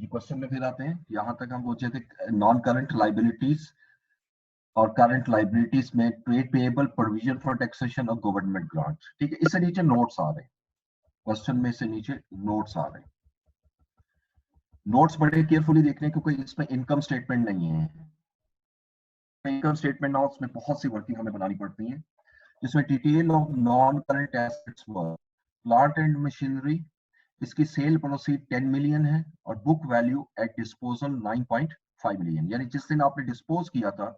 ये क्वेश्चन में फिर आते हैं। यहाँ तक हम पूछे थे नॉन करंट लाइबिलिटीज और करंट लाइबिलिटीज में trade payable, provision for taxation और गवर्नमेंट ग्रांट। ठीक है, इससे नीचे नोट्स आ रहे हैं, क्वेश्चन में से नीचे नोट्स आ रहे हैं। नोट्स बड़े केयरफुली देखने, क्योंकि इसमें इनकम स्टेटमेंट नहीं है। इनकम स्टेटमेंट ना, उसमें बहुत सी वर्किंग हमें बनानी पड़ती है, जिसमें detail of non current assets were plant and machinery, इसकी सेल प्रोसीड 10 मिलियन है और book value at disposal 9.5 million. यानी जिस दिन आपने डिस्पोज किया था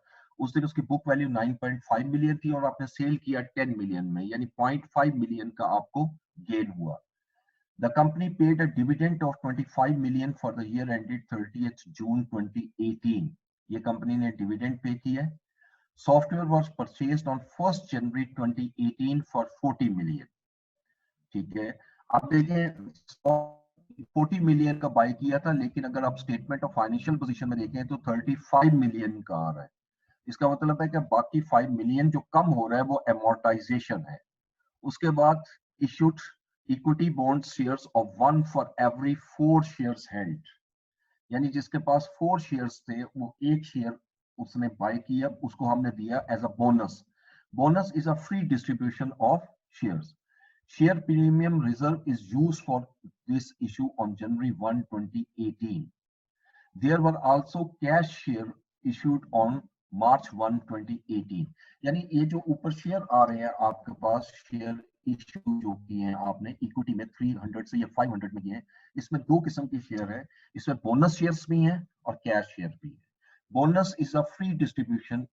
उस दिन उसकी बुक वैल्यू 9.5 मिलियन थी और आपने सेल किया 10 मिलियन में, यानी 0.5 मिलियन का आपको गेन हुआ। The company paid a dividend of 25 million for the year ended 30th June 2018. ये कंपनी ने डिविडेंड पे किया है। Software was purchased on 1st January 2018 for 40 million. ठीक है, अब देखें 40 मिलियन का बाय किया था, लेकिन अगर आप स्टेटमेंट ऑफ फाइनेंशियल पोजीशन में देखें तो 35 मिलियन का आ रहा है। इसका मतलब है कि बाकी 5 मिलियन जो कम हो रहा है वो एमोर्टाइजेशन है। उसके बाद issued equity bond shares of 1 for every 4 shares held, यानी जिसके पास 4 शेयर्स थे वो एक शेयर उसने बाय किया, उसको हमने दिया as a bonus. Bonus is a free distribution of shares. Share premium reserve is used for this issue on January 1, 2018. There were also cash share issued on March 1, 2018. यानी ये जो ऊपर शेयर आ रहे हैं आपके पास, शेयर इश्यू जो किए हैं आपने इक्विटी में 300 से या 500 में किए हैं, इसमें दो किस्म के शेयर है। इसमें बोनस शेयर्स भी हैं और कैश शेयर भी है। Bonus is a free distribution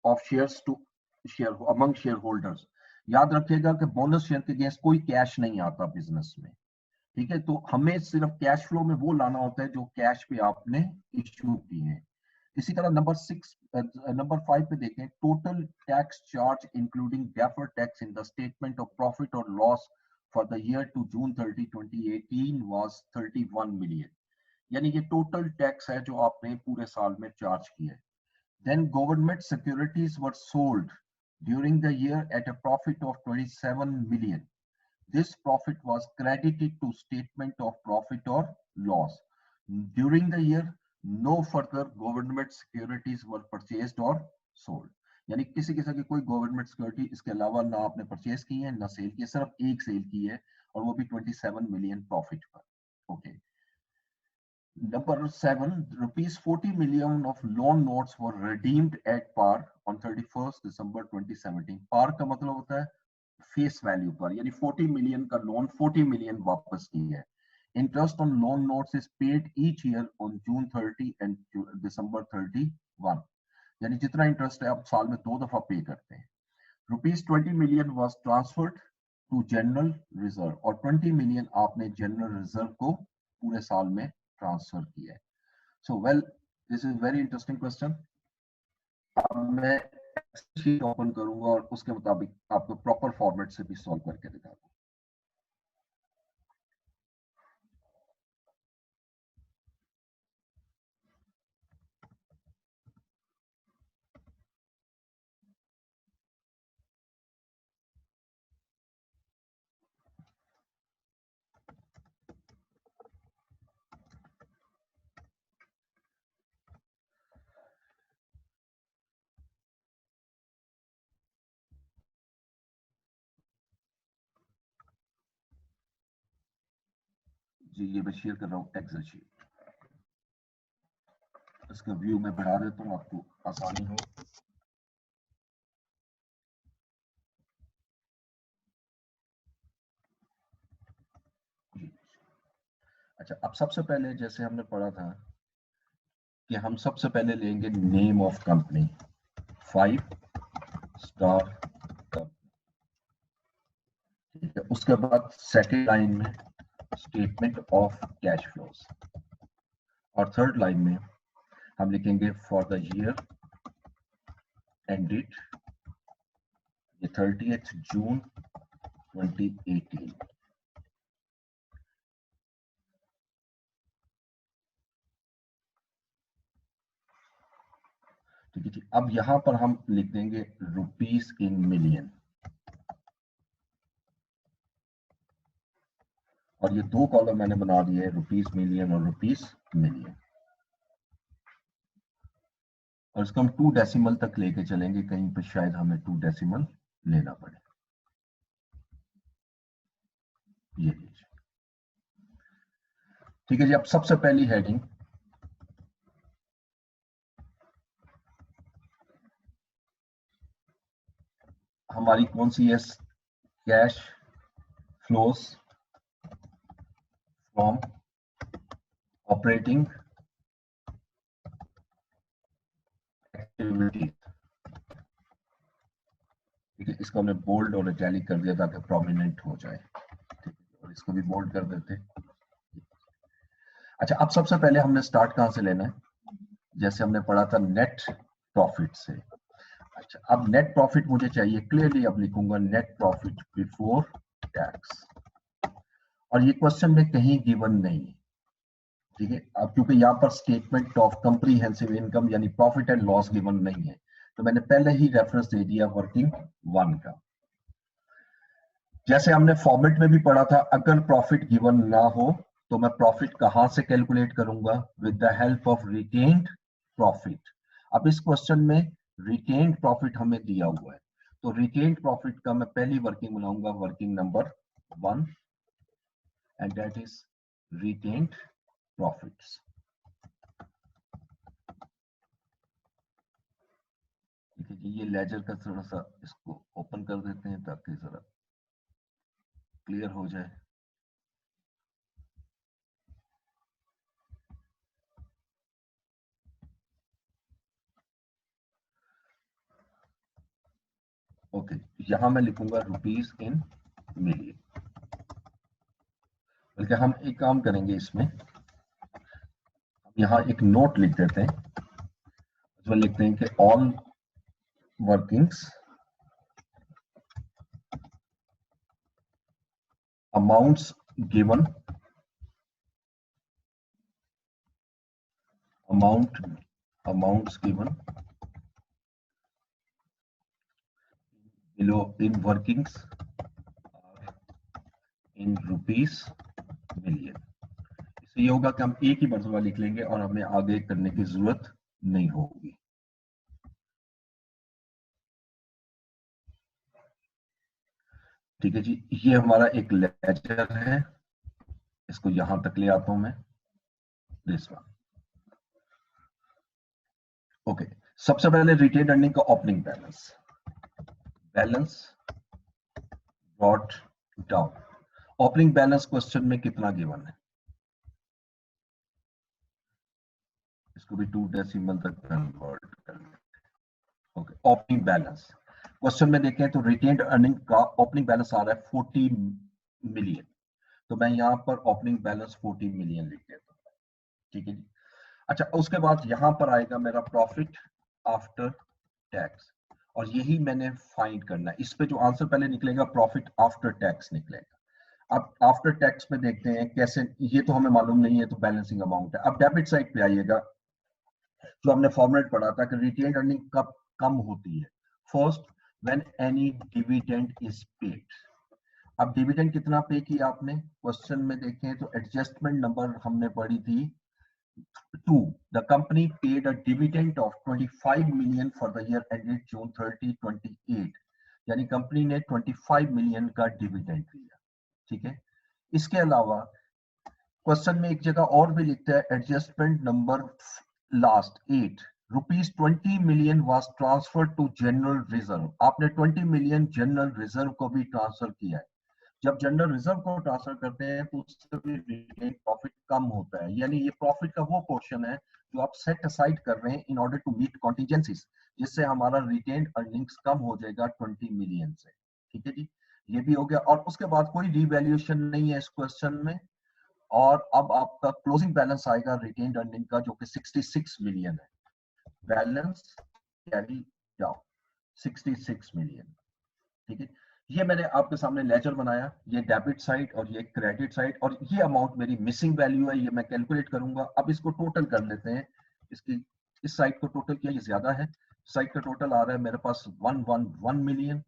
of shares to share among shareholders. याद रखिएगा कि बोनस शेयर के अगेंस्ट कोई कैश नहीं आता बिजनेस में। ठीक है, तो हमें सिर्फ कैश फ्लो में वो लाना होता है जो कैश पे आपने इश्यू किए हैं। इसी तरह नंबर 5 पे देखें, total tax charge including deferred tax in the statement of profit और loss for the year to June 30, 2018 was 31 million. यानी ये टोटल टैक्स है जो आपने पूरे साल में चार्ज किया है। Then government securities were sold during the year at a profit of 27 million. This profit was credited to statement of profit or loss. During the year, no further government securities were purchased or sold. यानी किसी किस्म की कोई government security इसके अलावा ना आपने purchase की है ना सेल की है, सिर्फ एक सेल की है और वो भी 27 मिलियन प्रॉफिट पर। Okay, Number 7, rupees 40 million of loan notes were redeemed at par on 31st December 2017. par का मतलब होता है फेस वैल्यू पर, यानी 40 मिलियन का लोन 40 मिलियन वापस की है। Interest on loan notes is paid each year on June 30 and December 31, यानी जितना इंटरेस्ट है आप साल में 2 दफा पे करते हैं। Rupees 20 million was transferred to general reserve और 20 मिलियन आपने जनरल रिजर्व को पूरे साल में ट्रांसफर किया है। So well, this is very interesting question. अब मैं शीट ओपन करूंगा और उसके मुताबिक आपको प्रॉपर फॉर्मेट से भी सॉल्व करके दिखाऊंगा। जी ये मैं शेयर कर रहा हूँ एक्सेल शीट। इसका व्यू मैं बढ़ा देता हूँ आपको आसानी हो। अच्छा, अब सबसे पहले जैसे हमने पढ़ा था कि हम सबसे पहले लेंगे name of company 5 star company. ठीक है, उसके बाद सेकंड लाइन में स्टेटमेंट ऑफ कैश फ्लोज और थर्ड लाइन में हम लिखेंगे for the year ended 30th June 2018। ठीक है जी, अब यहां पर हम लिख देंगे रुपीस इन मिलियन और ये दो कॉलम मैंने बना दिए हैं, रुपीस मिलियन और रुपीस मिलियन। और इसको हम 2 डेसिमल तक लेके चलेंगे, कहीं पर शायद हमें 2 डेसिमल लेना पड़े। ये लीजिए, ठीक है जी। अब सबसे पहली हेडिंग हमारी कौन सी है? Cash flows from operating activity. ठीक है, इसको हमने बोल्ड और इटैलिक कर दिया ताकि प्रोमिनेंट हो जाए। ठीक है, और इसको भी बोल्ड कर देते। अच्छा, अब सबसे पहले हमने स्टार्ट कहां से लेना है? जैसे हमने पढ़ा था नेट प्रॉफिट से। अच्छा, अब नेट प्रॉफिट मुझे चाहिए क्लियरली, अब लिखूंगा नेट प्रॉफिट बिफोर टैक्स। और ये क्वेश्चन में कहीं गिवन नहीं है, ठीक है। अब क्योंकि यहाँ पर स्टेटमेंट ऑफ कंप्रीहेंसिव इनकम यानी प्रॉफिट एंड लॉस गिवन नहीं है, तो मैंने पहले ही रेफरेंस दे दिया वर्किंग वन का। जैसे हमने फॉर्मेट में भी पढ़ा था, अगर प्रॉफिट गिवन ना हो तो मैं प्रॉफिट कहां से कैलकुलेट करूंगा? With the help of retained profit. अब इस क्वेश्चन में रिटेन्ड प्रॉफिट हमें दिया हुआ है, तो रिटेन्ड प्रॉफिट का मैं पहली वर्किंग बनाऊंगा, working number 1, and that is retained profits. ठीक है जी, ये लेजर का थोड़ा सा इसको ओपन कर देते हैं ताकि जरा क्लियर हो जाए। ओके, यहां मैं लिखूंगा रुपीस इन मिलियन। बल्कि हम एक काम करेंगे, इसमें हम यहाँ एक नोट लिख देते हैं, उसमें लिखते हैं कि all workings amounts given, amounts given below in workings in rupees million. इससे ये होगा कि हम एक ही मरतबा लिख लेंगे और हमें आगे करने की जरूरत नहीं होगी। ठीक है जी, ये हमारा एक लेजर है, इसको यहां तक ले आता हूं मैं, दिस वन। ओके, सबसे पहले रिटेन अर्निंग का opening balance brought down. Opening balance question में कितना गिवन है? इसको भी 2 डेसिमल तक कन्वर्ट करना। ओके, ओपनिंग बैलेंस क्वेश्चन में देखें तो रिटेन्ड अर्निंग का ओपनिंग बैलेंस आ रहा है 40 मिलियन, तो मैं यहां पर ओपनिंग बैलेंस 40 मिलियन लिख देता हूं। ठीक है जी। अच्छा, उसके बाद यहां पर आएगा मेरा प्रॉफिट आफ्टर टैक्स, और यही मैंने फाइंड करना है। इस पे जो आंसर पहले निकलेगा प्रॉफिट आफ्टर टैक्स निकलेगा। अब आफ्टर टैक्स में देखते हैं कैसे, ये तो हमें मालूम नहीं है, तो बैलेंसिंग अमाउंट है। अब डेबिट साइड पे आइएगा, जो हमने फॉर्मूला पढ़ा था कि रिटेन्ड अर्निंग कब कम होती है? First, when any dividend is paid. अब डिविडेंड कितना पे किया आपने? क्वेश्चन में देखें तो एडजस्टमेंट नंबर हमने पढ़ी थी 2, the company paid a dividend of 25 million for the year ended June 30, 28। यानी कंपनी ने 25 मिलियन का डिविडेंड दिया। ठीक है, इसके अलावा क्वेश्चन में एक जगह और भी लिखता है adjustment number last 8, rupees 20 million was transfer to general reserve. आपने 20 मिलियन जनरल रिजर्व को भी ट्रांसफर किया है। जब जनरल रिजर्व को ट्रांसफर करते हैं तो उससे भी रिटेन प्रॉफिट कम होता है, यानी ये प्रॉफिट का वो पोर्शन है जो आप सेट असाइड कर रहे हैं in order to meet contingencies, जिससे हमारा रिटेन्ड अर्निंग्स कम हो जाएगा 20 मिलियन से। ठीक है जी, ये भी हो गया। और उसके बाद कोई रिवैल्यूएशन नहीं है इस क्वेश्चन में। और अब आपका क्लोजिंग बैलेंस आएगा रिटेन्ड अर्निंग का, जो कि 66 मिलियन है। Balance carry down 66 million. ठीक है, ये मैंने आपके सामने लेजर बनाया, ये डेबिट साइड और ये क्रेडिट साइड, और ये अमाउंट मेरी मिसिंग वैल्यू है, ये मैं कैलकुलेट करूंगा। अब इसको टोटल कर लेते हैं, इसकी इस साइड को टोटल किया, ये ज्यादा है, साइड का टोटल आ रहा है मेरे पास 111 मिलियन।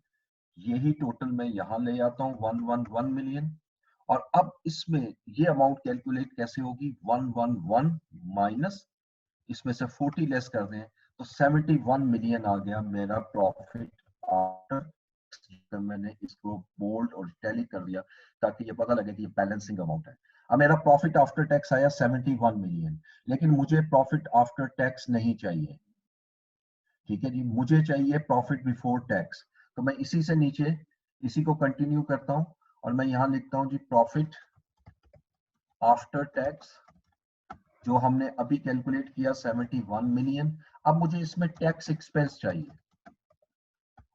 यही टोटल मैं यहां ले आता हूं 111 मिलियन। और अब इसमें ये अमाउंट कैलकुलेट कैसे होगी, 111 माइनस इसमें से 40 लेस कर दें तो 71 मिलियन आ गया मेरा प्रॉफिट आफ्टर। मैंने इसको बोल्ड और टैली कर दिया ताकि ये पता लगे कि ये बैलेंसिंग अमाउंट है। अब मेरा प्रॉफिट आफ्टर टैक्स आया 71 मिलियन, लेकिन मुझे प्रॉफिट आफ्टर टैक्स नहीं चाहिए, ठीक है जी, मुझे चाहिए प्रॉफिट बिफोर टैक्स। तो मैं इसी से नीचे इसी को कंटिन्यू करता हूं और मैं यहां लिखता हूं जी प्रॉफिट आफ्टर टैक्स जो हमने अभी कैलकुलेट किया 71 मिलियन। अब मुझे इसमें टैक्स एक्सपेंस चाहिए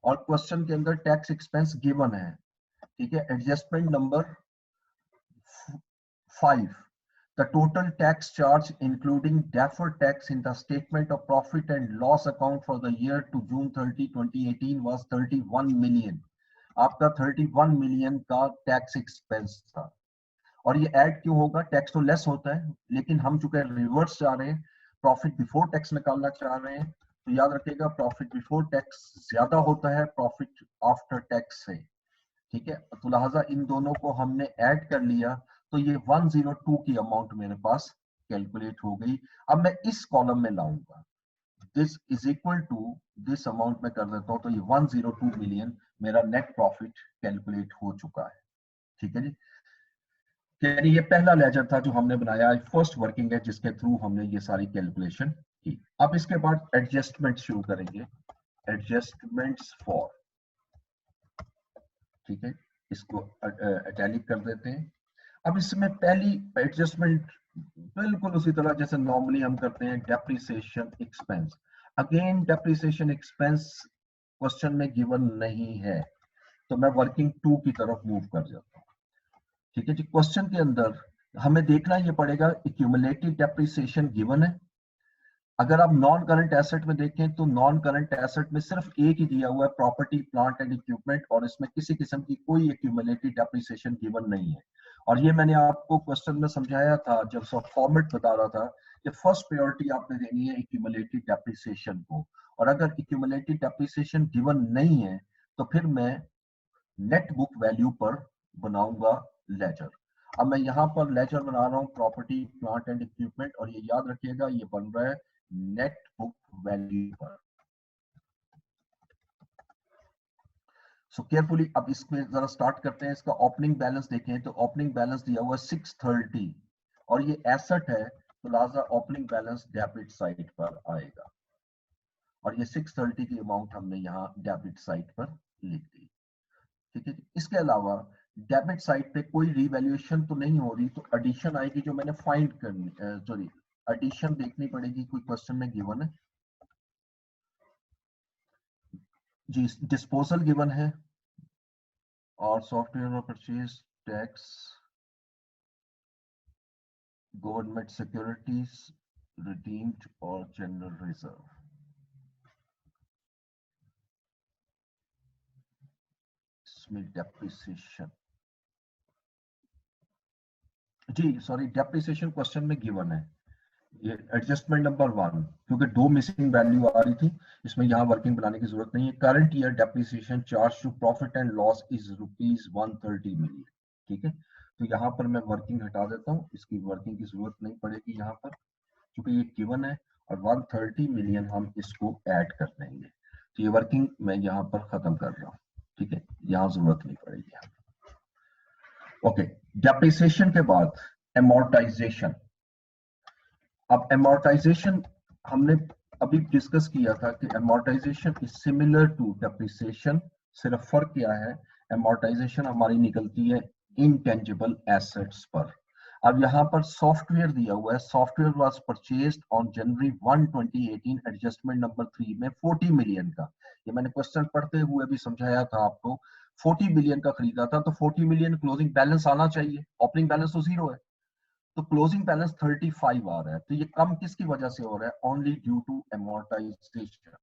और क्वेश्चन के अंदर टैक्स एक्सपेंस गिवन है, ठीक है। Adjustment number 5, the total tax charge including deferred tax in the statement of profit and loss account for the year to June 30 2018 was 31 million। आपका 31 मिलियन का tax expense था। और ये ऐड क्यों होगा, टैक्स तो लेस होता है, लेकिन हम चूंकि रिवर्स जा रहे हैं, प्रॉफिट बिफोर टैक्स निकालना चाह रहे हैं, तो याद रखिएगा प्रॉफिट बिफोर टैक्स ज्यादा होता है प्रॉफिट आफ्टर टैक्स से, ठीक है। तो लिहाजा इन दोनों को हमने ऐड कर लिया तो ये 102 की अमाउंट मेरे पास कैलकुलेट हो गई। अब मैं इस कॉलम में लाऊंगा, this is equal to this amount में कर देता हूं तो ये 102 मिलियन मेरा नेट प्रॉफिट कैलकुलेट हो चुका है, ठीक है जी। यानी ये पहला लेजर था जो हमने बनाया, फर्स्ट वर्किंग है जिसके थ्रू हमने ये सारी कैलकुलेशन की। अब इसके बाद एडजस्टमेंट शुरू करेंगे, एडजस्टमेंट्स फॉर, ठीक है, इसको इटैलिक कर देते हैं। अब इसमें पहली एडजस्टमेंट बिल्कुल उसी तरह जैसे नॉर्मली हम करते हैं, depreciation expense. Again depreciation expense question में गिवन नहीं है, तो मैं वर्किंग 2 की तरफ मूव कर जाता हूँ, ठीक है जी। क्वेश्चन के अंदर हमें देखना ये पड़ेगा एक्यूमुलेटिव डेप्रिसिएशन गिवन है। अगर आप नॉन करंट एसेट में देखें तो नॉन करंट एसेट में सिर्फ एक ही दिया हुआ है, प्रॉपर्टी प्लांट एंड इक्विपमेंट, और इसमें किसी किस्म की कोई एक्यूमुलेटिव डेप्रिसिएशन गिवन नहीं है। और ये मैंने आपको क्वेश्चन में समझाया था जब सब फॉर्मेट बता रहा था कि फर्स्ट प्रायोरिटी आपने देनी है एक्यूमुलेटिव डेप्रिसिएशन को, और अगर एक्यूमुलेटिव डेप्रिसिएशन गिवन नहीं है तो फिर मैं नेट बुक वैल्यू पर बनाऊंगा लेजर। अब मैं यहाँ पर लेजर बना रहा हूँ प्रॉपर्टी प्लांट एंड इक्विपमेंट, और ये याद रखिएगा ये बन रहा है नेट बुक वैल्यू पर। सो केयरफुली अब इसमें जरा स्टार्ट करते हैं। इसका ओपनिंग बैलेंस देखें तो ओपनिंग बैलेंस दिया हुआ 630 और ये एसेट है, तो लिहाजा ओपनिंग बैलेंस डेबिट साइड पर आएगा, और ये 630 की अमाउंट हमने यहाँ डेबिट साइड पर लिख दी, ठीक है। इसके अलावा डेबिट साइड पे कोई रिवैल्यूएशन तो नहीं हो रही, तो एडिशन आएगी जो मैंने फाइंड करनी, सॉरी एडिशन देखनी पड़ेगी, कोई क्वेश्चन में गिवन है जी, डिस्पोजल गिवन है और सॉफ्टवेयर और purchase tax, government securities, redeemed और जनरल रिजर्व। इसमें डेप्रिसिएशन, जी सॉरी डेप्रिसिएशन क्वेश्चन में गिवन है, ये एडजस्टमेंट नंबर 1, क्योंकि 2 मिसिंग वैल्यू आ रही थी, इसमें यहाँ वर्किंग बनाने की जरूरत नहीं है। Current year depreciation charge to profit and loss is ₹130 million, ठीक है। तो यहाँ पर मैं वर्किंग हटा देता हूँ, इसकी वर्किंग की जरूरत नहीं पड़ेगी यहाँ पर, क्योंकि ये गिवन है, और 130 मिलियन हम इसको ऐड कर देंगे। तो ये वर्किंग मैं यहाँ पर खत्म कर रहा हूँ, ठीक है, यहाँ जरूरत नहीं पड़ेगी। ओके, डेप्रिसिएशन के बाद एमोर्टाइजेशन। अब एमोर्टाइजेशन हमने अभी डिस्कस किया था कि amortisation is similar to depreciation, सिर्फ फर्क क्या है, एमोर्टाइजेशन हमारी निकलती है इनटेंजिबल एसेट्स पर। अब यहाँ पर सॉफ्टवेयर दिया हुआ है, software was purchased on January 1 2018, adjustment number 3 में 40 मिलियन का, ये मैंने क्वेश्चन पढ़ते हुए भी समझाया था आपको, 40 मिलियन का खरीदा था, तो 40 मिलियन क्लोजिंग बैलेंस आना चाहिए, ओपनिंग बैलेंस तो जीरो है, तो क्लोजिंग बैलेंस 35 आ रहा है। तो ये कम किसकी वजह से हो रहा है, ओनली ड्यू टू एमोर्टाइजेशन,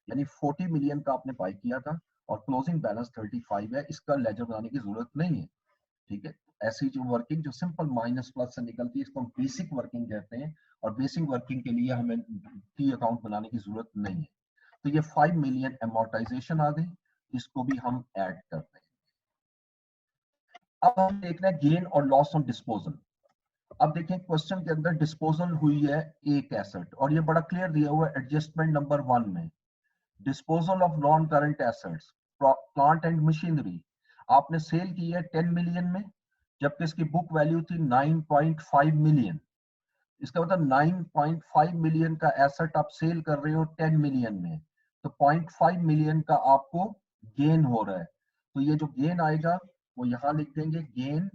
यानी 40 मिलियन का आपने बाय किया था और क्लोजिंग बैलेंस 35 है, इसका लेजर बनाने की जरूरत नहीं है, ठीक है। ऐसी जो वर्किंग जो सिंपल माइनस प्लस से निकलती है इसको हम बेसिक वर्किंग कहते हैं, और बेसिक वर्किंग के लिए हमें टी अकाउंट बनाने की जरूरत नहीं है। तो ये 5 मिलियन एमोर्टाइजेशन आ गई, इसको भी हम ऐड करते हैं। अब हम देखना है गेन और लॉस ऑन डिस्पोजल। अब देखिए क्वेश्चन के अंदर डिस्पोजल हुई है एक एसेट और ये बड़ा क्लियर दिया हुआ है एडजस्टमेंट नंबर 1 में, disposal of non current assets plant and machinery आपने सेल की है 10 मिलियन में, जबकि इसकी बुक वैल्यू थी 9.5 मिलियन। इसका मतलब 9.5 मिलियन का एसेट आप सेल कर रहे हो 10 मिलियन में, तो 0.5 मिलियन का आपको गेन हो रहा है। तो ये जो गेन आएगा वो यहां लिख देंगे, gain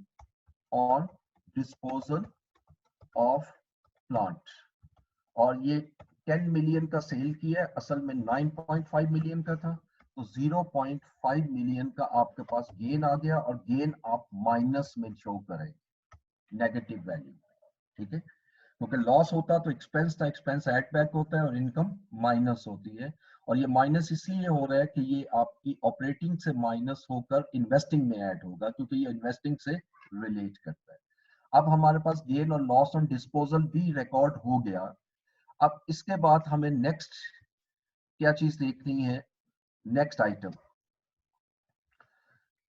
on disposal of plant. और ये 10 मिलियन का सेल किया, असल में 9.5 मिलियन का था, तो 0.5 मिलियन का आपके पास गेन आ गया और गेन आप माइनस में शो करें, नेगेटिव वैल्यू। ठीक है, क्योंकि लॉस होता तो एक्सपेंस था, एक्सपेंस ऐड बैक होता है और इनकम माइनस होती है। और ये माइनस इसलिए हो रहा है कि ये आपकी ऑपरेटिंग से माइनस होकर इन्वेस्टिंग में ऐड होगा, क्योंकि ये इन्वेस्टिंग से रिलेट करता है। अब हमारे पास गेन और लॉस ऑन डिस्पोजल भी रिकॉर्ड हो गया। अब इसके बाद हमें नेक्स्ट क्या चीज देखनी है, नेक्स्ट आइटम,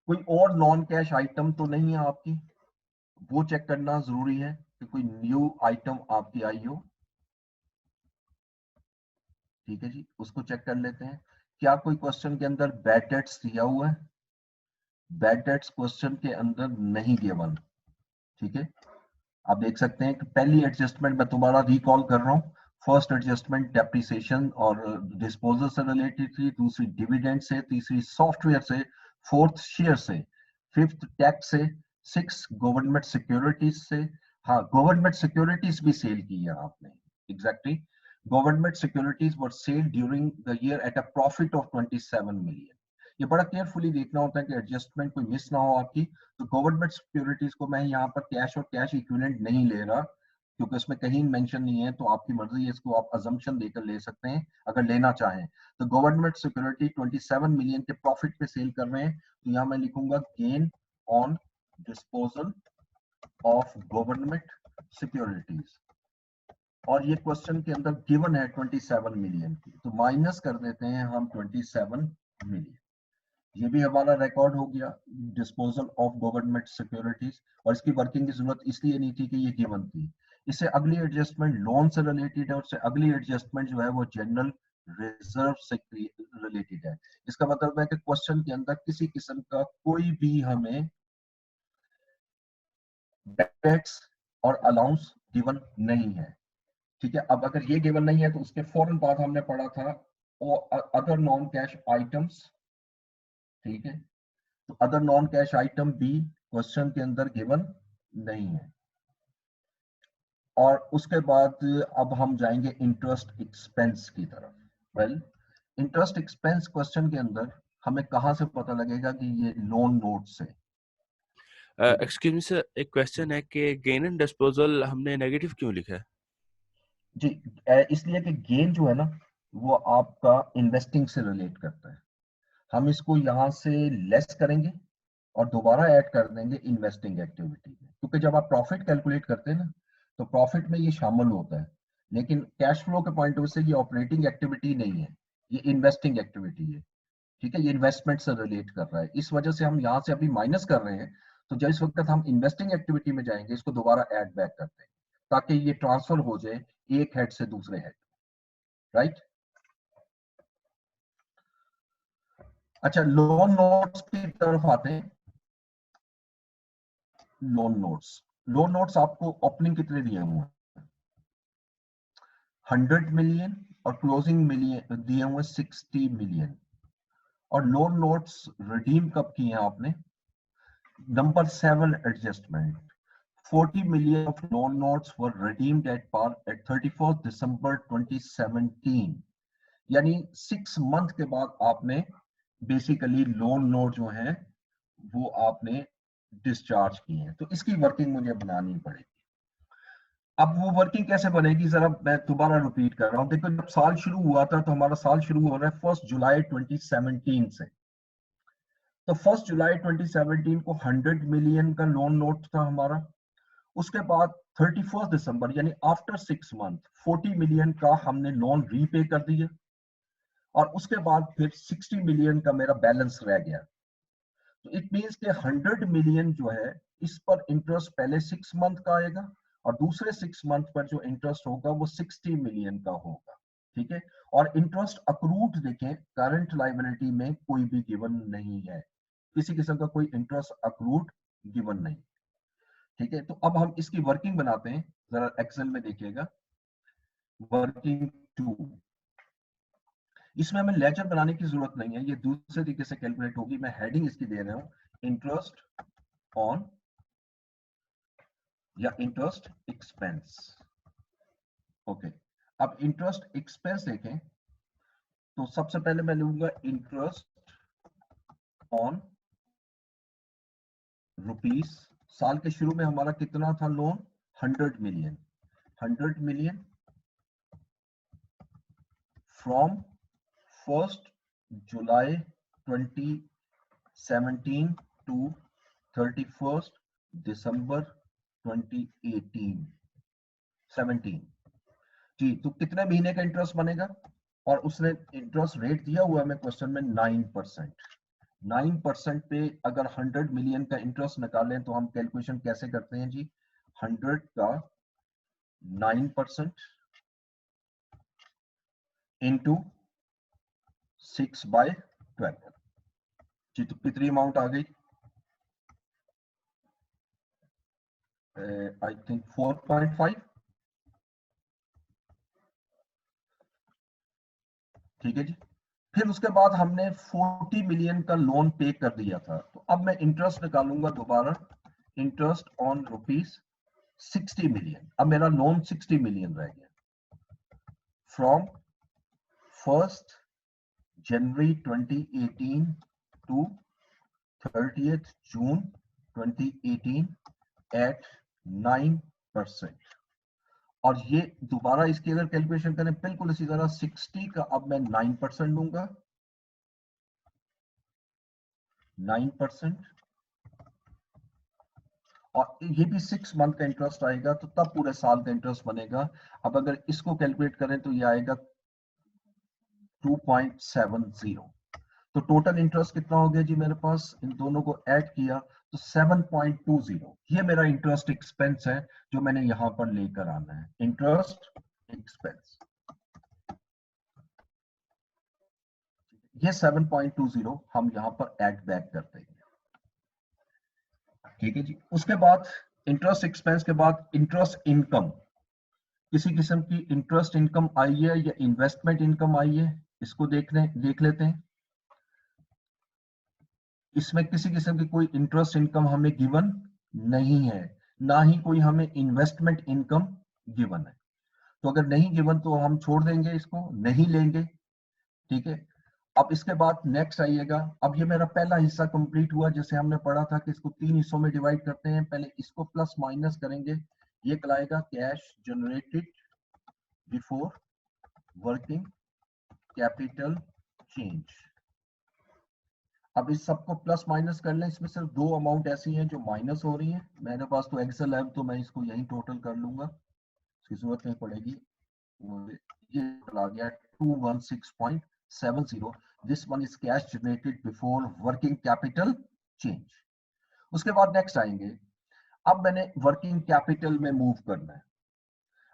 कोई और नॉन कैश आइटम तो नहीं है आपकी, वो चेक करना जरूरी है कि कोई न्यू आइटम आपकी आई हो। ठीक है जी, उसको चेक कर लेते हैं। क्या कोई क्वेश्चन के अंदर बैड डेट्स दिया हुआ है? बैड डेट्स क्वेश्चन के अंदर नहीं गिवन। ठीक है, आप देख सकते हैं कि पहली एडजस्टमेंट मैं तुम्हारा रिकॉल कर रहा हूँ। फर्स्ट एडजस्टमेंट डेप्रिसिएशन और डिस्पोजल से रिलेटेड थी, दूसरी डिविडेंड से, तीसरी सॉफ्टवेयर से, फोर्थ शेयर से, फिफ्थ टैक्स से, सिक्स गवर्नमेंट सिक्योरिटीज से। हाँ, गवर्नमेंट सिक्योरिटीज भी सेल की है आपने, exactly. Government securities were sale during the year at a profit of 27 million. ये बड़ा केयरफुली देखना होता है कि एडजस्टमेंट कोई मिस ना हो आपकी। तो गवर्नमेंट सिक्योरिटीज को मैं यहाँ पर कैश और कैश इक्विवेलेंट नहीं ले रहा, क्योंकि उसमें कहीं मेंशन नहीं है, तो आपकी मर्जी है, इसको आप अजम्पशन देकर ले सकते हैं अगर लेना चाहें। तो गवर्नमेंट सिक्योरिटी 27 मिलियन के प्रॉफिट पे सेल कर रहे हैं, तो यहाँ मैं लिखूंगा gain on disposal of government securities. और ये क्वेश्चन के अंदर गिवन है 27 मिलियन की, तो माइनस कर देते हैं हम 27 मिलियन। ये भी हमारा रिकॉर्ड हो गया, डिस्पोजल ऑफ गवर्नमेंट सिक्योरिटीज। और इसकी वर्किंग की जरूरत इसलिए नहीं थी कि ये गिवन थी। इससे अगली एडजस्टमेंट लोन से रिलेटेड है और उससे अगली एडजस्टमेंट जो है वो जनरल रिजर्व से रिलेटेड है। इसका मतलब है कि क्वेश्चन के अंदर किसी किस्म का कोई भी हमें टैक्स और अलाउंस गिवन नहीं है। ठीक है, अब अगर ये गिवन नहीं है तो उसके फौरन बाद हमने पढ़ा था अदर नॉन कैश आइटम्स। ठीक है, तो अदर नॉन कैश आइटम भी क्वेश्चन के अंदर गिवन नहीं है। और उसके बाद अब हम जाएंगे इंटरेस्ट एक्सपेंस की तरफ। वेल, इंटरेस्ट एक्सपेंस क्वेश्चन के अंदर हमें कहां से पता लगेगा कि ये लोन नोट से? एक्सक्यूज मी सर, एक क्वेश्चन है कि गेन एंड डिस्पोजल हमने नेगेटिव क्यों लिखा है? जी, इसलिए कि गेन जो है ना वो आपका इन्वेस्टिंग से रिलेट करता है। हम इसको यहां से लेस करेंगे और दोबारा ऐड कर देंगे इन्वेस्टिंग एक्टिविटी में, क्योंकि जब आप प्रॉफिट कैलकुलेट करते हैं ना तो प्रॉफिट में ये शामिल होता है, लेकिन कैश फ्लो के पॉइंट ऑफ व्यू से ये ऑपरेटिंग एक्टिविटी नहीं है, ये इन्वेस्टिंग एक्टिविटी है। ठीक है, ये इन्वेस्टमेंट से रिलेट कर रहा है, इस वजह से हम यहाँ से अभी माइनस कर रहे हैं। तो जिस वक्त हम इन्वेस्टिंग एक्टिविटी में जाएंगे इसको दोबारा ऐड बैक करते हैं, ताकि ये ट्रांसफर हो जाए एक हेड से दूसरे हेड। राइट, अच्छा, लोन नोट्स की तरफ आते हैं। लोन नोट्स, लोन नोट्स आपको ओपनिंग कितने दिए हुए हैं? 100 मिलियन और क्लोजिंग मिलियन दिए हुए 60 मिलियन। और लोन नोट्स रिडीम कब किए हैं आपने? Number 7 adjustment, 40 million of loan notes were redeemed at par at 31st December 2017। यानी 6 मंथ के बाद आपने बेसिकली लोन नोट जो है वो आपने डिस्चार्ज किए हैं। तो इसकी वर्किंग मुझे बनानी पड़ेगी। अब वो वर्किंग कैसे बनेगी, जरा मैं दोबारा रिपीट कर रहा हूं। देखो, जब साल शुरू हुआ था तो हमारा साल शुरू हो रहा है 1 जुलाई 2017 से। तो 1 जुलाई 2017 को 100 मिलियन का लोन नोट था हमारा। उसके बाद 31 दिसंबर यानी आफ्टर 6 मंथ 40 मिलियन का हमने लोन रीपे कर दिया। और उसके बाद फिर 60 मिलियन का मेरा बैलेंस रह गया। तो इट मींस के 100 मिलियन जो है इस पर इंटरेस्ट पहले 6 मंथ का आएगा और दूसरे 6 मंथ पर जो इंटरेस्ट होगा वो 60 मिलियन का होगा, ठीक है। और इंटरेस्ट अक्रूड देखें, करंट लायबिलिटी में कोई भी गिवन नहीं है, किसी किस्म का कोई इंटरेस्ट अक्रूड गिवन नहीं, ठीक है। तो अब हम इसकी वर्किंग बनाते हैं, जरा एक्सेल में देखिएगा। वर्किंग 2, इसमें हमें लेजर बनाने की जरूरत नहीं है, ये दूसरे तरीके से कैलकुलेट होगी। मैं हेडिंग इसकी दे रहा हूं, इंटरेस्ट ऑन या इंटरेस्ट एक्सपेंस। ओके, अब इंटरेस्ट एक्सपेंस देखें तो सबसे पहले मैं लूंगा इंटरेस्ट ऑन रुपीस। साल के शुरू में हमारा कितना था loan, 100 million. 100 million from 1st July 2017 to 31st December 2018 17 जी। तो कितने महीने का इंटरेस्ट बनेगा, और उसने इंटरेस्ट रेट दिया हुआ है हमें क्वेश्चन में 9%। 9% पे अगर 100 मिलियन का इंटरेस्ट निकालें तो हम कैलकुलेशन कैसे करते हैं जी, 100 का 9% इंटू 6/12 जी। तो कितनी अमाउंट आ गई, आई थिंक 4.5, ठीक है जी। फिर उसके बाद हमने 40 मिलियन का लोन पे कर दिया था, तो अब मैं इंटरेस्ट निकालूंगा दोबारा, इंटरेस्ट ऑन रुपीस 60 मिलियन। अब मेरा लोन 60 मिलियन रह गया from 1st January 2018 to 30th June 2018 at 9%। और ये दोबारा इसकी अगर कैलकुलेशन करें बिल्कुल इसी तरह, 60 का अब मैं 9% लूंगा, 9%, और ये भी 6 मंथ का इंटरेस्ट आएगा, तो तब पूरे साल का इंटरेस्ट बनेगा। अब अगर इसको कैलकुलेट करें तो ये आएगा 2.70। तो टोटल इंटरेस्ट कितना हो गया जी मेरे पास, इन दोनों को ऐड किया तो 7.20। ये मेरा इंटरेस्ट एक्सपेंस है जो मैंने यहां पर लेकर आना है, इंटरेस्ट एक्सपेंस। ये 7.20 हम यहां पर ऐड बैक कर देंगे, ठीक है जी। उसके बाद इंटरेस्ट एक्सपेंस के बाद इंटरेस्ट इनकम, किसी किस्म की इंटरेस्ट इनकम आई है या इन्वेस्टमेंट इनकम आई है, इसको देख लेते हैं। इसमें किसी किस्म की कोई इंटरेस्ट इनकम हमें गिवन नहीं है, ना ही कोई हमें इन्वेस्टमेंट इनकम गिवन है। तो अगर नहीं गिवन तो हम छोड़ देंगे, इसको नहीं लेंगे, ठीक है। अब इसके बाद नेक्स्ट आइएगा। अब ये मेरा पहला हिस्सा कंप्लीट हुआ, जैसे हमने पढ़ा था कि इसको 3 हिस्सों में डिवाइड करते हैं। पहले इसको प्लस माइनस करेंगे, ये कहलाएगा cash generated before working capital change. अब इस सबको प्लस माइनस कर लें, इसमें सिर्फ 2 अमाउंट ऐसी हैं जो माइनस हो रही हैं। मेरे पास तो एक्सेल है तो मैं इसको यही टोटल कर लूंगा, इसकी जरूरत नहीं पड़ेगी। ये आ गया 216.70। This one is cash generated before working capital change. उसके बाद नेक्स्ट आएंगे, अब मैंने वर्किंग कैपिटल में मूव करना है।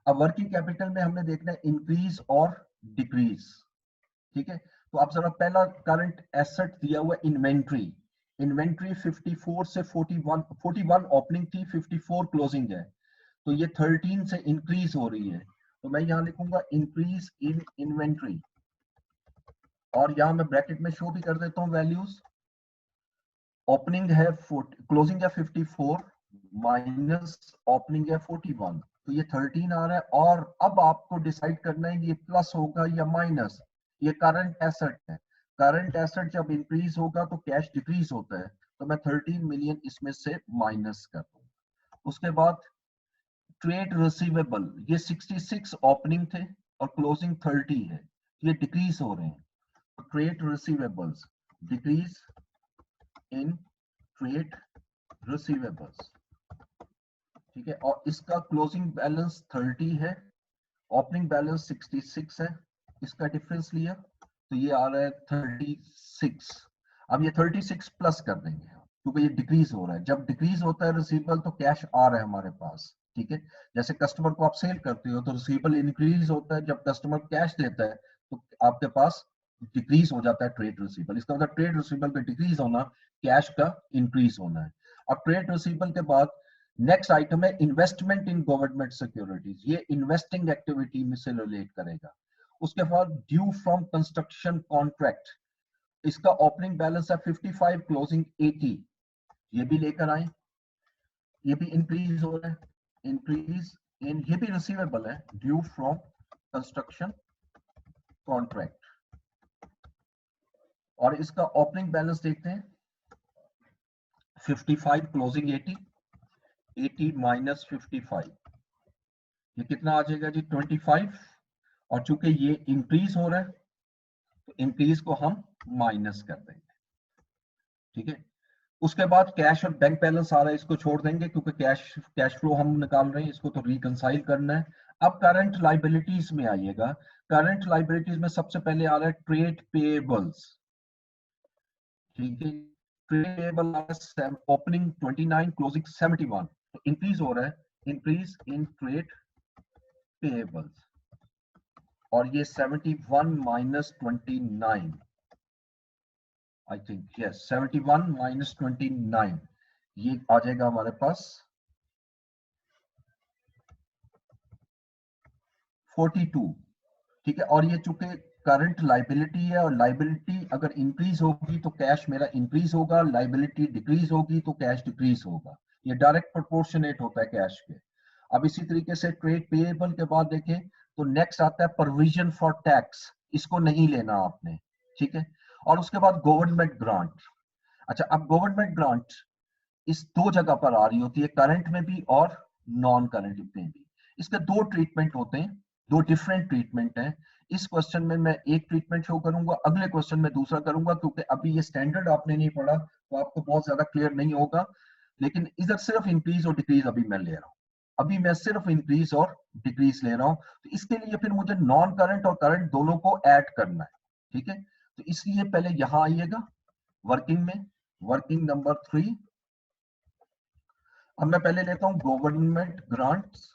अब वर्किंग कैपिटल में हमने देखना है इंक्रीज और डिक्रीज, ठीक है। तो आप जरा पहला करंट एसेट दिया हुआ इन्वेंट्री, इन्वेंट्री 54 से 41 ओपनिंग थी, 54 क्लोजिंग है, तो ये 13 से इंक्रीज हो रही है। तो मैं यहां लिखूंगा इंक्रीज इन इन्वेंट्री, और यहां मैं ब्रैकेट में शो भी कर देता हूं वैल्यूज। ओपनिंग है 40, क्लोजिंग है 54 माइनस ओपनिंग है 41, तो ये 13 आ रहा है। और अब आपको डिसाइड करना है ये प्लस होगा या माइनस। ये करंट एसेट है, करंट एसेट जब इंक्रीज होगा तो कैश डिक्रीज होता है, तो मैं 13 मिलियन इसमें से माइनस कर दूंगा। उसके बाद ट्रेड रिसीवेबल, ये 66 ओपनिंग थे और क्लोजिंग 30 है, ये डिक्रीज हो रहे हैं। Trade receivables decrease in trade receivables, ठीक है। और इसका क्लोजिंग बैलेंस 30 है, ओपनिंग बैलेंस 66 है, इसका डिफरेंस लिया तो ये आ रहा है 36। अब ये 36 प्लस कर देंगे, क्योंकि ये डिक्रीज हो रहा है। जब डिक्रीज होता है रिसीवेबल तो कैश आ रहा है हमारे पास, ठीक है। जैसे कस्टमर को आप सेल करते हो तो रिसीवेबल इंक्रीज होता है, जब कस्टमर कैश देता है तो आपके पास डिक्रीज हो जाता है ट्रेड रिसीवेबल। इसका मतलब ट्रेड रिसीवेबल का डिक्रीज होना, कैश का इंक्रीज होना है। अब ट्रेड रिसीवेबल के बाद नेक्स्ट आइटम है इन्वेस्टमेंट इन गवर्नमेंट सिक्योरिटीज, ये इन्वेस्टिंग एक्टिविटी में से रिलेट करेगा। उसके बाद ड्यू फ्रॉम कंस्ट्रक्शन कॉन्ट्रैक्ट, इसका ओपनिंग बैलेंस है 55, क्लोजिंग 80, ये भी लेकर आए, ये भी इंक्रीज हो रहा है, इंक्रीज इन, ये भी रिसीवेबल है, ड्यू फ्रॉम कंस्ट्रक्शन कॉन्ट्रैक्ट। और इसका ओपनिंग बैलेंस देखते हैं 55, क्लोजिंग 80, 80 माइनस 55, ये कितना आ जाएगा जी 25। और चूंकि ये इंक्रीज हो रहा है तो इंक्रीज को हम माइनस कर देंगे, ठीक है। उसके बाद कैश और बैंक बैलेंस आ रहा है, इसको छोड़ देंगे क्योंकि कैश फ्लो हम निकाल रहे हैं, इसको तो रिकंसाइल करना है। अब करंट लाइबिलिटीज में आइएगा। करंट लाइबिलिटीज में सबसे पहले आ रहा है ट्रेड पेएबल्स, ठीक है। ट्रेड पेएबल ओपनिंग 29, क्लोजिंग 71, तो इंक्रीज हो रहा है, इंक्रीज इन ट्रेड पेएबल्स। और ये 71 minus 29, I think yes 71 minus 29, ये आ जाएगा हमारे पास 42, ठीक है। और ये चूंकि करंट लाइबिलिटी है, और लाइबिलिटी अगर इंक्रीज होगी तो कैश मेरा इंक्रीज होगा, लाइबिलिटी डिक्रीज होगी तो कैश डिक्रीज होगा, ये डायरेक्ट प्रोपोर्शनेट होता है कैश के। अब इसी तरीके से ट्रेड पेएबल के बाद देखें तो नेक्स्ट आता है प्रोविजन फॉर टैक्स, इसको नहीं लेना आपने, ठीक है। और उसके बाद गवर्नमेंट ग्रांट। अच्छा, अब गवर्नमेंट ग्रांट इस दो जगह पर आ रही होती है, करंट में भी और नॉन करंट में भी। इसके दो ट्रीटमेंट होते हैं, दो डिफरेंट ट्रीटमेंट हैं। इस क्वेश्चन में मैं एक ट्रीटमेंट शो करूंगा, अगले क्वेश्चन में दूसरा करूंगा, क्योंकि अभी ये स्टैंडर्ड आपने नहीं पढ़ा तो आपको बहुत ज्यादा क्लियर नहीं होगा। लेकिन इधर सिर्फ इंक्रीज और डिक्रीज अभी मैं ले रहा हूँ, अभी मैं सिर्फ इंक्रीज और डिक्रीज ले रहा हूँ। तो इसके लिए फिर मुझे नॉन करंट और करंट दोनों को ऐड करना है, ठीक है। तो इसलिए पहले यहां आइएगा वर्किंग में, वर्किंग नंबर 3। अब मैं पहले लेता हूं गवर्नमेंट ग्रांट्स,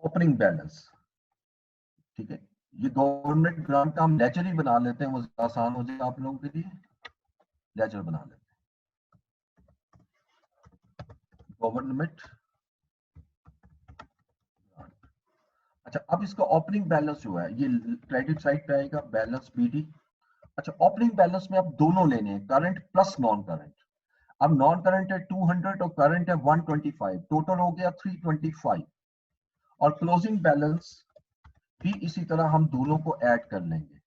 ओपनिंग बैलेंस, ठीक है। ये गवर्नमेंट ग्रांट का हम लेजर ही बना लेते हैं, वो आसान हो जाएगा आप लोगों के लिए, लेजर बना लेते हैं गवर्नमेंट। अच्छा, अब इसका ओपनिंग बैलेंस जो है ये क्रेडिट साइड पे आएगा, बैलेंस बीडी। अच्छा, ओपनिंग बैलेंस में अब दोनों लेने हैं, करंट प्लस नॉन करंट। अब नॉन करंट है 200 और करंट है 125, टोटल हो गया 325। और क्लोजिंग बैलेंस भी इसी तरह हम दोनों को ऐड कर लेंगे,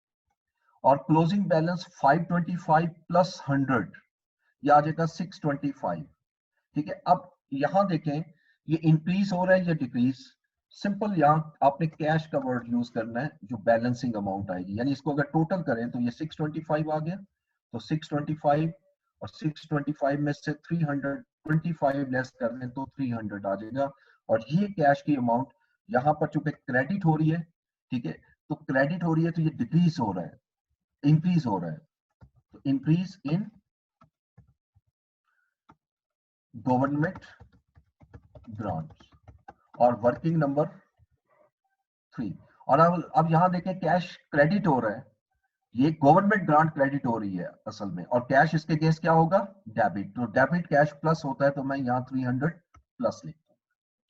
और क्लोजिंग बैलेंस 525 प्लस 100, ये आ जाएगा 625, ठीक है। अब यहां देखें ये इंक्रीज हो रहा है या डिक्रीज, सिंपल यहां आपने कैश का वर्ड यूज करना है, जो बैलेंसिंग अमाउंट आएगी, यानी इसको अगर टोटल करें तो ये 625 आ गया, तो 625 और 625 में से 325 लेस कर दें तो 300 आ जाएगा। और ये कैश की अमाउंट यहां पर चूंकि क्रेडिट हो रही है, ठीक है, तो क्रेडिट हो रही है तो ये डिक्रीज हो रहा है, इंक्रीज हो रहा है, तो इंक्रीज इन गवर्नमेंट ग्रांट्स। और वर्किंग नंबर 3। और अब यहां देखें कैश क्रेडिट हो रहा है, ये गवर्नमेंट ग्रांट क्रेडिट हो रही है असल में, और कैश इसके अगेंस्ट क्या होगा, डेबिट। तो डेबिट कैश प्लस होता है, तो मैं यहाँ 300 प्लस लिखता हूँ,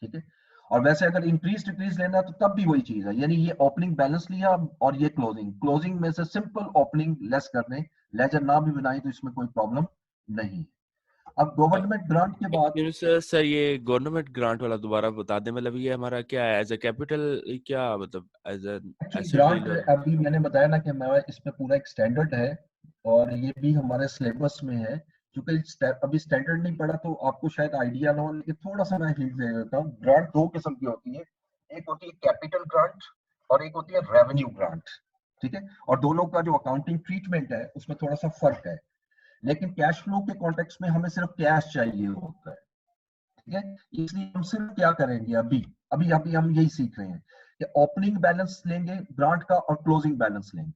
ठीक है। और वैसे अगर इंक्रीज डिक्रीज लेना है तो तब भी वही चीज है, यानी ये ओपनिंग बैलेंस लिया और ये क्लोजिंग, क्लोजिंग में से सिंपल ओपनिंग लेस कर दें, लेजर ना भी बनाई तो इसमें कोई प्रॉब्लम नहीं। अब गवर्नमेंट ग्रांट के बाद सर ये गवर्नमेंट ग्रांट वाला दोबारा बता दें, मतलब ये हमारा क्या है, एज अ कैपिटल, क्या मतलब as an actually asset grant, deal और अभी मैंने बताया ना कि हमारा इसमें पूरा एक स्टैंडर्ड है, और ये भी हमारे सिलेबस में है। क्योंकि अभी स्टैंडर्ड नहीं पढ़ा तो आपको शायद आइडिया ना हो, लेकिन थोड़ा सा मैं हिंट दे देता हूँ। ग्रांट दो किस्म की होती है, एक होती है कैपिटल ग्रांट और एक होती है रेवेन्यू ग्रांट, ठीक है। और दोनों का जो अकाउंटिंग ट्रीटमेंट है उसमें थोड़ा सा फर्क है, लेकिन कैश फ्लो के कॉन्टेक्स्ट में हमें सिर्फ कैश चाहिए होता है, ठीक है। इसलिए हम सिर्फ क्या करेंगे, अभी अभी अभी हम यही सीख रहे हैं कि ओपनिंग बैलेंस लेंगे ग्रांट का और क्लोजिंग बैलेंस लेंगे।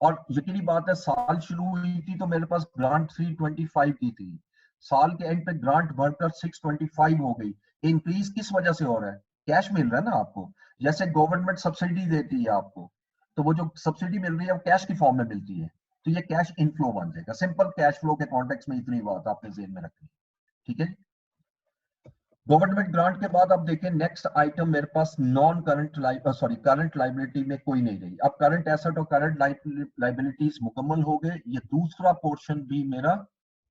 और यकीनी बात है साल शुरू हुई थी तो मेरे पास ग्रांट 325 की थी, साल के एंड पे ग्रांट बढ़कर 625 हो गई। इंक्रीज किस वजह से हो रहा है? कैश मिल रहा है ना आपको। जैसे गवर्नमेंट सब्सिडी देती है आपको, तो वो जो सब्सिडी मिल रही है वो कैश की फॉर्म में मिलती है, तो ये कैश इनफ्लो बन जाएगा। सिंपल कैश फ्लो के कॉन्टेक्स्ट में इतनी बात आपने जेहन में रखनी, ठीक है। गवर्नमेंट ग्रांट के बाद अब देखिए नेक्स्ट आइटम मेरे पास नॉन करंट करंट लाइबिलिटी में कोई नहीं रही। अब करंट एसेट और करंट लाइबिलिटीज मुकम्मल हो गए, ये दूसरा पोर्शन भी मेरा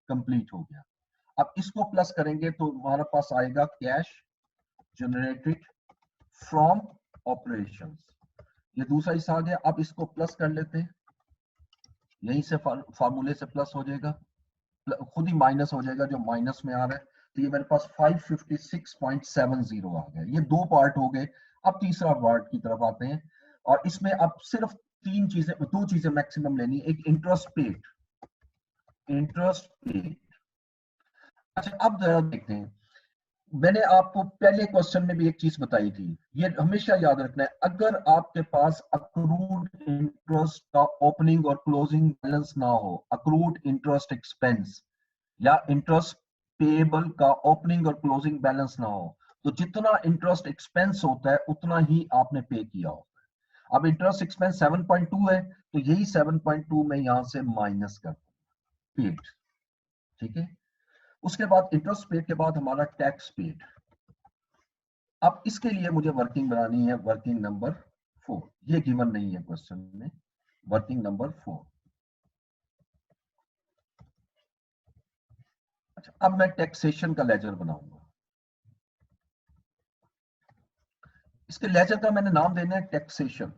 कंप्लीट हो गया। अब इसको प्लस करेंगे तो हमारे पास आएगा कैश जनरेटेड फ्रॉम ऑपरेशंस, ये दूसरा हिस्सा आ गया। अब इसको प्लस कर लेते हैं, यहीं से फार्मूले से प्लस हो जाएगा, खुद ही माइनस हो जाएगा जो माइनस में आ रहा है। तो ये मेरे पास 556.70 आ गया। ये दो पार्ट हो गए। अब तीसरा पार्ट की तरफ आते हैं, और इसमें अब सिर्फ दो चीजें मैक्सिमम लेनी, एक इंटरेस्ट पेड। अच्छा अब जरा देखते हैं, मैंने आपको पहले क्वेश्चन में भी एक चीज बताई थी, ये हमेशा याद रखना है, अगर आपके पास अक्रूड इंटरेस्ट का ओपनिंग और क्लोजिंग बैलेंस ना हो, अक्रूड इंटरेस्ट एक्सपेंस या इंटरेस्ट पेएबल का ओपनिंग और क्लोजिंग बैलेंस ना हो, तो जितना इंटरेस्ट एक्सपेंस होता है उतना ही आपने पे किया होता है। अब इंटरेस्ट एक्सपेंस 7.2 है, तो यही 7.2 में यहां से माइनस कर पेड, ठीक है। उसके बाद इंटरेस्ट पेड के बाद हमारा टैक्स पेड। अब इसके लिए मुझे वर्किंग बनानी है, वर्किंग नंबर 4, ये गिवन नहीं है क्वेश्चन में, वर्किंग नंबर 4। अच्छा अब मैं टैक्सेशन का लेजर बनाऊंगा, इसके लेजर का मैंने नाम देना है टैक्सेशन,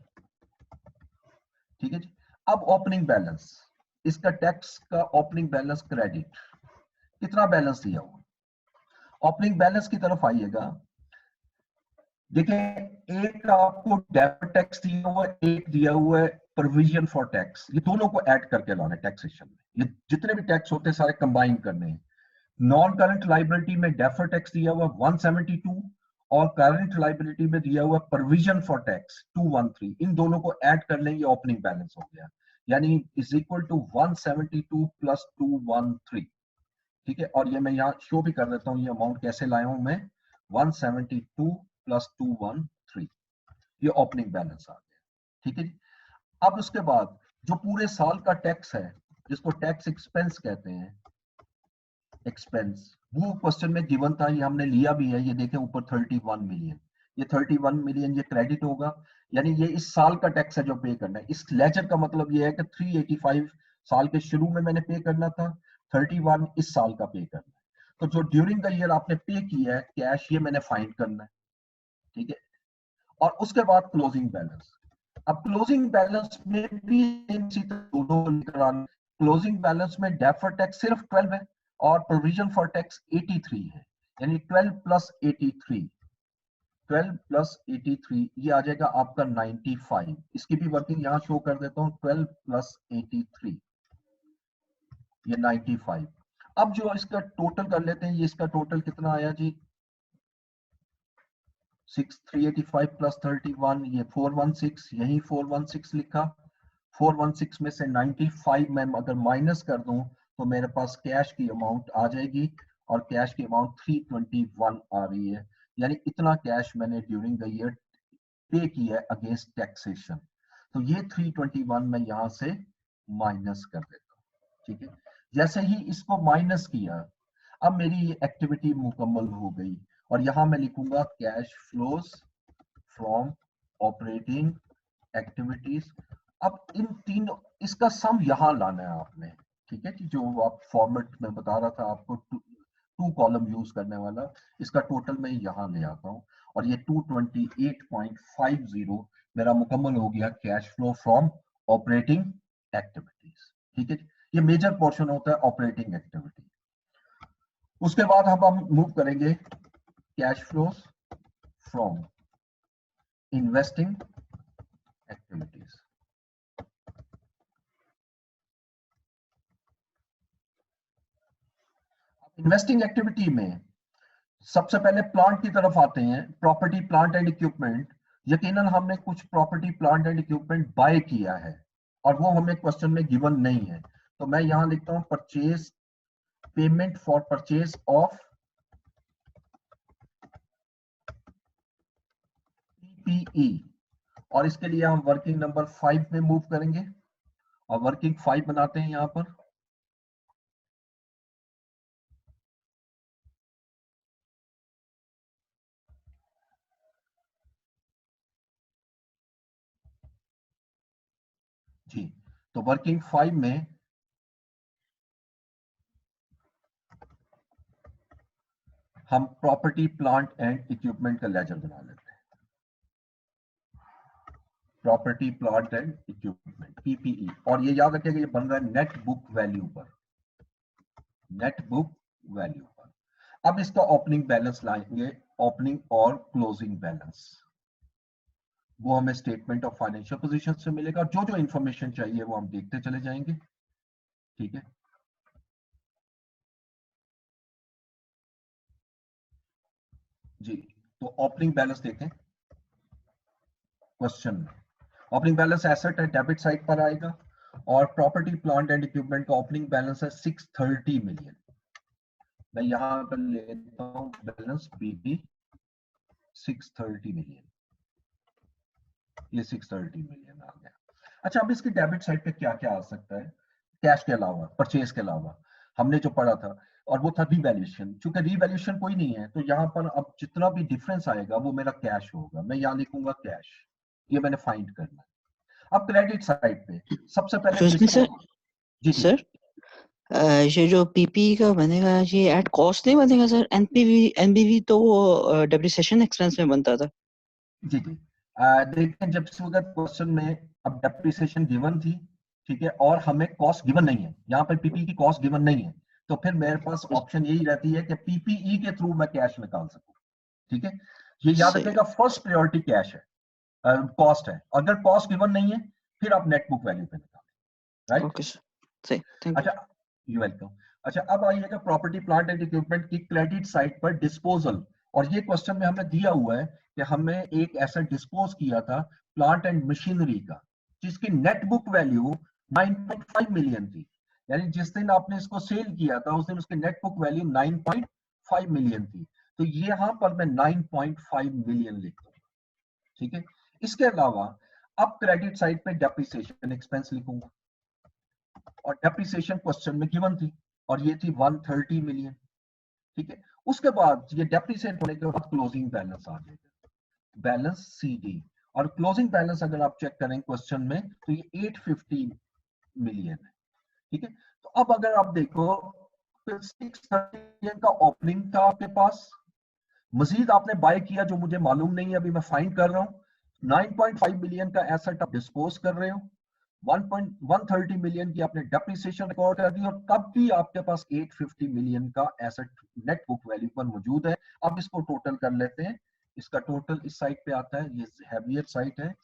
ठीक है जी। अब ओपनिंग बैलेंस, इसका टैक्स का ओपनिंग बैलेंस क्रेडिट, कितना बैलेंस दिया हुआ, ओपनिंग बैलेंस की तरफ आइएगा। देखिए एक आपको डेबिट टैक्स दिया हुआ है, एक दिया हुआ है प्रोविजन फॉर टैक्स, ये दोनों को ऐड करके लाना है टैक्सेशन में। ये जितने भी टैक्स होते हैं सारे कंबाइन करने हैं। नॉन करंट लाइबिलिटी में डेफर टैक्स दिया हुआ 172, और करंट लाइबिलिटी में दिया हुआ प्रोविजन फॉर टैक्स 213, इन दोनों को ऐड कर लेंगे, ओपनिंग बैलेंस हो गया, यानी इज इक्वल टू 172 प्लस 213, ठीक है। और ये मैं यहाँ शो भी कर देता हूँ, ये अमाउंट कैसे लाया हूं मैं, 172 प्लस 213, ये ओपनिंग बैलेंस आ गया, ठीक है जी। अब उसके बाद जो पूरे साल का टैक्स है, जिसको टैक्स एक्सपेंस कहते हैं, एक्सपेंस, वो क्वेश्चन में गिवन था, ये हमने लिया भी है। ये देखें ऊपर 31 मिलियन, ये 31 मिलियन ये क्रेडिट होगा, यानी ये इस साल का टैक्स है जो पे करना है। इस लेजर का मतलब ये है कि 385 साल के शुरू में मैंने पे करना था, 31 इस साल का पे करना है। तो जो ड्यूरिंग द ईयर आपने पे किया है कैश, ये मैंने फाइंड करना है, ठीक है। और उसके बाद क्लोजिंग बैलेंस। अब क्लोजिंग बैलेंस में भी क्लोजिंग बैलेंस में डेफर्ड टैक्स सिर्फ 12 है और प्रोविजन फॉर टैक्स 83 है, यानी 12 प्लस 83, 12 प्लस 83 ये आ जाएगा आपका 95। इसकी भी वर्किंग यहां शो कर देता हूं, 12 प्लस 83 ये 95। अब जो इसका टोटल कर लेते हैं, ये इसका टोटल कितना आया जी, 385 प्लस 31 ये 416, यही 416 लिखा। 416 में से 95 मैं अगर माइनस कर दूं तो मेरे पास कैश की अमाउंट आ जाएगी, और कैश की अमाउंट 321 आ रही है, यानी इतना कैश मैंने ड्यूरिंग द ईयर पे किया है अगेंस्ट टैक्सेशन। तो ये 321 मैं यहां से माइनस कर देता हूं, ठीक है। जैसे ही इसको माइनस किया, अब मेरी ये एक्टिविटी मुकम्मल हो गई, और यहां मैं लिखूंगा cash flows from operating activities. अब इन तीनों, इसका सम यहां लाना है आपने, ठीक है कि जो आप फॉर्मेट में बता रहा था आपको, टू कॉलम यूज करने वाला, इसका टोटल मैं यहां ले आता हूं, और ये 228.50 मेरा मुकम्मल हो गया cash flow from operating activities, ठीक है। ये मेजर पोर्शन होता है ऑपरेटिंग एक्टिविटी। उसके बाद हम मूव करेंगे cash flows from investing activities. Investing activity में सबसे पहले प्लांट की तरफ आते हैं, प्रॉपर्टी प्लांट एंड इक्विपमेंट। यकीनन हमने कुछ property plant and equipment buy किया है, और वो हमें क्वेश्चन में गिवन नहीं है, तो मैं यहां लिखता हूं purchase, payment for purchase of PPE, और इसके लिए हम वर्किंग नंबर 5 में मूव करेंगे और वर्किंग 5 बनाते हैं यहां पर। जी, तो वर्किंग 5 में हम प्रॉपर्टी प्लांट एंड इक्विपमेंट का लेजर बना लेते हैं। Property plant and equipment PPE, और ये याद रखिएगा ये बन रहा है नेट बुक वैल्यू पर, नेट बुक वैल्यू पर। अब इसका ओपनिंग बैलेंस लाएंगे, ओपनिंग और क्लोजिंग बैलेंस, वो हमें स्टेटमेंट ऑफ फाइनेंशियल पोजीशन से मिलेगा। जो जो इंफॉर्मेशन चाहिए वो हम देखते चले जाएंगे, ठीक है। जी, तो ओपनिंग बैलेंस देखें क्वेश्चन में। ओपनिंग बैलेंस एसेट है, डेबिट साइड पर आएगा, और प्रॉपर्टी प्लांट एंड इक्विपमेंट का ओपनिंग बैलेंस है 630 मिलियन। मैं यहां पर लेता हूं बैलेंस बीबी 630 मिलियन, ये 630 मिलियन आ गया। अच्छा, अब इसकी डेबिट साइड पे क्या क्या आ सकता है कैश के अलावा, परचेज के अलावा? हमने जो पढ़ा था और वो था रीवैल्यूएशन। चूंकि रीवैल्यूएशन कोई नहीं है, तो यहाँ पर अब जितना भी डिफरेंस आएगा वो मेरा कैश होगा। मैं यहाँ लिखूंगा कैश, ये मैंने फाइंड करना है। अब क्रेडिट साइड पे सबसे पहले तो इसमें सर, जी जी सर ये जो पीपी का बनेगा ये एट कॉस्ट नहीं बनेगा सर? एनपीवी एनबीवी तो वो डेप्रिसिएशन एक्सपेंस में बनता था। जी जी देखिए, जब क्वेश्चन में अब डेप्रिसिएशन गिवन थी, ठीक है, और हमें कॉस्ट गिवन नहीं है, यहाँ पर पीपी की कॉस्ट गिवन नहीं है, तो फिर मेरे पास ऑप्शन यही रहती है कि पीपीई के थ्रू मैं कैश निकाल सकूं, ठीक है। ये याद सही रखिएगा, फर्स्ट प्रायोरिटी कैश है, कॉस्ट है। अगर कॉस्ट गिवन नहीं है फिर आप नेट बुक वैल्यू पे निकालें, राइट। ओके सर, सही, थैंक यू। अच्छा, यू वेलकम। अच्छा, अब आइएगा प्रॉपर्टी प्लांट एंड इक्विपमेंट की क्रेडिट साइड पर डिस्पोजल, और ये क्वेश्चन में हमने दिया हुआ है कि हमने एक एसेट डिस्पोज किया था प्लांट एंड मशीनरी का, जिसकी नेट बुक वैल्यू 9.5 मिलियन थी। यानी जिस दिन आपने इसको सेल किया था उस दिन उसकी नेट बुक वैल्यू 9.5 मिलियन थी, तो यहां पर मैं 9.5 मिलियन लिखता हूं, ठीक है। इसके अलावा अब क्रेडिट साइड पे डेप्रिसिएशन एक्सपेंस लिखूंगा, और डेप्रिसिएशन क्वेश्चन में गिवन थी और ये थी 130 मिलियन, ठीक है। उसके बाद ये डेप्रिसिएट होने के बाद क्लोजिंग बैलेंस आ जाएगा, बैलेंस सीडी, और क्लोजिंग बैलेंस अगर आप चेक करें क्वेश्चन में तो ये 850 मिलियन है, ठीक है। तो अब अगर आप देखो 630 मिलियन का ओपनिंग था आपके पास, मजीद आपने बाय किया जो मुझे मालूम नहीं है, अभी मैं फाइंड कर रहा हूं। 9.5 मिलियन का एसेट आप डिस्पोज कर रहे हो, 1.130 मिलियन की आपने डेप्रिसिएशन रिकॉर्ड कर दी, और तब भी आपके पास 850 मिलियन का एसेट नेट बुक वैल्यू पर मौजूद है। अब इसको टोटल कर लेते हैं। इसका टोटल इस साइड पे आता है, ये हैवियर साइड है,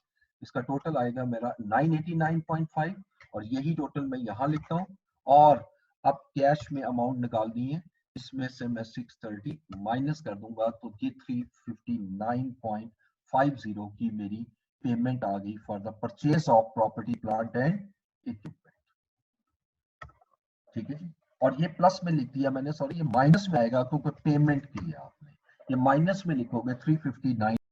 इसका टोटल आएगा मेरा 989.5, और यही टोटल मैं यहाँ लिखता हूँ। और अब कैश में अमाउंट निकालनी है, इसमें से मैं 630 माइनस कर दूंगा तो ये 359.50 की मेरी पेमेंट आ गई for the purchase of property plant and equipment, ठीक है जी। और ये प्लस में लिख दिया मैंने, सॉरी ये माइनस में आएगा क्योंकि पेमेंट की है आपने, ये माइनस में लिखोगे 359